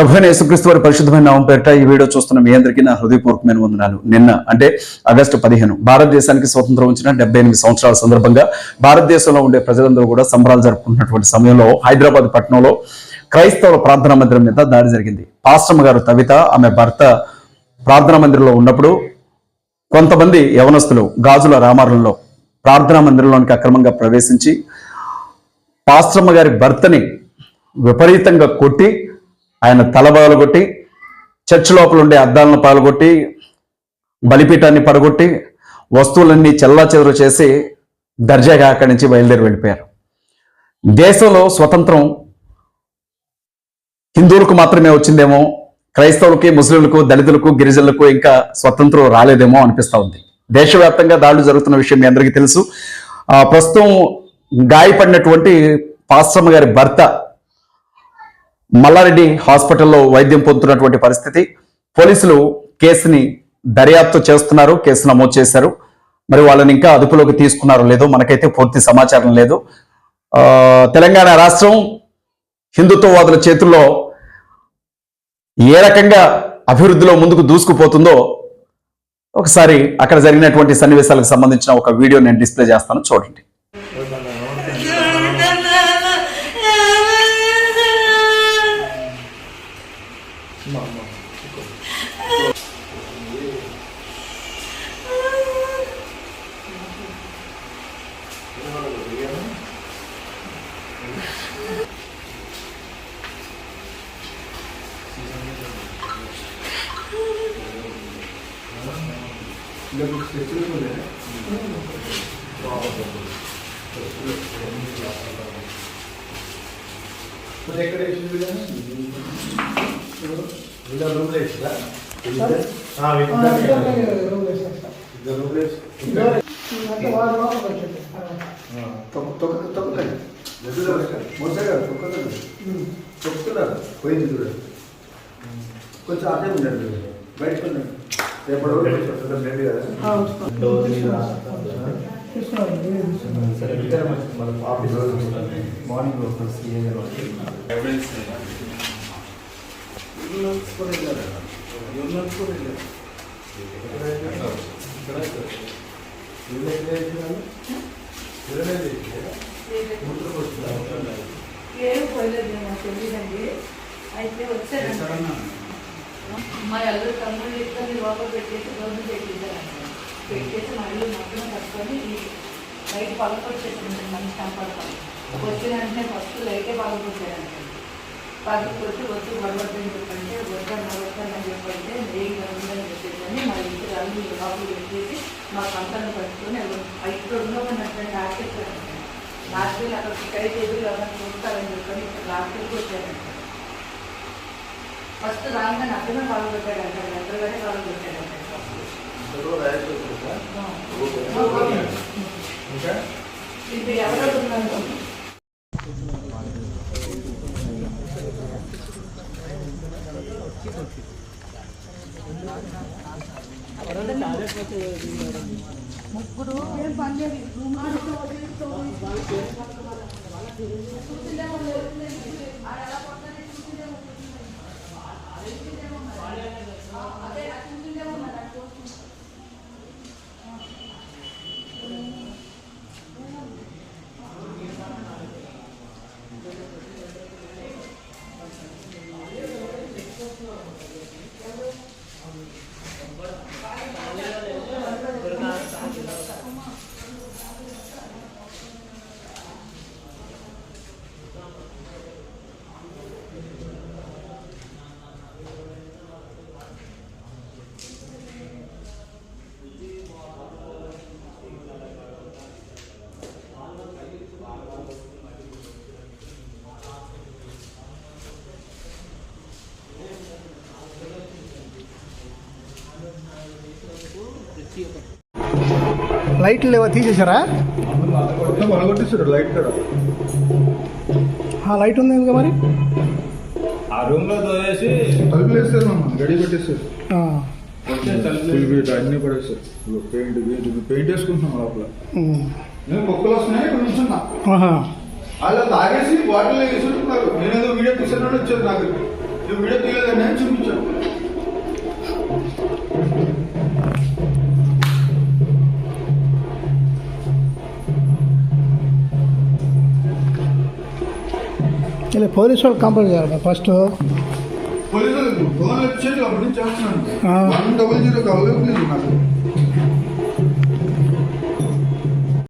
ప్రభువైన యేసుక్రీస్తు వారి పరిశుద్ధమైన నామం పేరిట ఈ వీడియో చూస్తున్న మీ అందరికీ నా హృదయపూర్వకమైన వందనాలు. నిన్న అంటే ఆగస్టు 15 భారతదేశానికి స్వతంత్రం వచ్చిన 78 సంవత్సరాల సందర్భంగా భారతదేశంలో ఉండే ప్రజలందరూ కూడా సంబరాలు జరుపుకుంటున్నటువంటి సమయంలో హైదరాబాద్ పట్టణంలో క్రైస్తవ ప్రార్థనా మందిరం మీద దాడి జరిగింది. పాస్టమ్మ గారు కవిత ఆమె భర్త ప్రార్థనా మందిరంలో ఉన్నప్పుడు కొంతమంది యవనస్తులు గాజుల రామారంలో ప్రార్థనా మందిరంలోనికి అక్రమంగా ప్రవేశించి పాస్టమ్మ గారి భర్తని విపరీతంగా కొట్టి ఆయన తలబాలు కొట్టి చర్చ్ లోపల ఉండే అద్దాలను పాల్గొట్టి బలిపీఠాన్ని పడగొట్టి వస్తువులన్నీ చెల్లాచెదరు చేసి దర్జాగా అక్కడి నుంచి బయలుదేరి వెళ్ళిపోయారు. దేశంలో స్వతంత్రం హిందువులకు మాత్రమే వచ్చిందేమో, క్రైస్తవులకి, ముస్లింలకు, దళితులకు, గిరిజనులకు ఇంకా స్వతంత్రం రాలేదేమో అనిపిస్తూ ఉంది. దేశవ్యాప్తంగా దాడులు జరుగుతున్న విషయం మీ అందరికీ తెలుసు. ప్రస్తుతం గాయపడినటువంటి పాస్టమ్మ గారి భర్త మల్లారెడ్డి హాస్పిటల్లో వైద్యం పొందుతున్నటువంటి పరిస్థితి. పోలీసులు కేసుని దర్యాప్తు చేస్తున్నారు, కేసు నమోదు చేశారు. మరి వాళ్ళని ఇంకా అదుపులోకి తీసుకున్నారో లేదో మనకైతే పూర్తి సమాచారం లేదు. తెలంగాణ రాష్ట్రం హిందుత్వవాదుల చేతుల్లో ఏ రకంగా అభివృద్ధిలో ముందుకు దూసుకుపోతుందో ఒకసారి అక్కడ జరిగినటువంటి సన్నివేశాలకు సంబంధించిన ఒక వీడియో నేను డిస్ప్లే చేస్తాను, చూడండి. పోయింది చూడండి, కొంచెం అదే ఉండండి, బయటకు ఉండండి. రేపటి మార్నింగ్ తెలియదండి. అయితే వచ్చారండి మా అందరూ తమ్ముళ్ళు ఇద్దరు లోపల పెట్టేసి గవర్నమెంట్ పెట్టేసి మళ్ళీ మొత్తం కట్టుకొని లైట్ పగకొచ్చేసింది. మంచి కనపడతాం వచ్చిన వెంటనే ఫస్ట్ లైటే పగకొచ్చారండి. పగకొచ్చి వచ్చి గొడవద్దని చెప్పంటే వద్దని చెప్పంటే ఏం గవర్నమెంట్ పెట్టేదని మా ఇంటి అన్ని లోపల పెట్టేసి మా కంపెనీ పట్టుకొని ఇక్కడ ఉండమన్నటువంటి ఆర్కెట్టారండి. రాత్రి అక్కడ కైట్ ఎదురు ఎవరైనా చూస్తారని చెప్పని ఇక్కడ రాత్రికి వచ్చారండి. ఫస్ట్ రాగానే అర్థమే పాల్గొట్టాడంట, ఎక్కడగానే పాల్గొట్టాడంట. ఇప్పుడు ఎవరు ఉన్నారు? ముగ్గురు లైట్లు లేవా, తీసేసారా? లైట్ కూడా లైట్ ఉంది ఇంకా మరి ఆ రూమ్ లో తోసేసి తలుపులు వేస్తారు, గడి పెట్టేస్తారు, అన్ని పడేస్తారు. పెయింట్ వేసుకుంటున్నాం లోపల. నేను కుక్కలు వస్తున్నాయి ఇక్కడ నుంచున్నా. వాళ్ళు తాగేసి బాటిల్ వేసుకుంటున్నారు. నేనేదో వీడియో తీసాను వచ్చారు నాకు. నువ్వు వీడియో తీయలేదని నేను చూపించాను. ఇలా పోలీసు వాళ్ళు కంప్లైంట్ చేయాలి ఫస్ట్. పోలీసులకు ఫోన్ వచ్చేది అప్పటి నుంచి చేస్తున్నాను. ఆ. 100 అవైలబుల్ లేదు నాకు.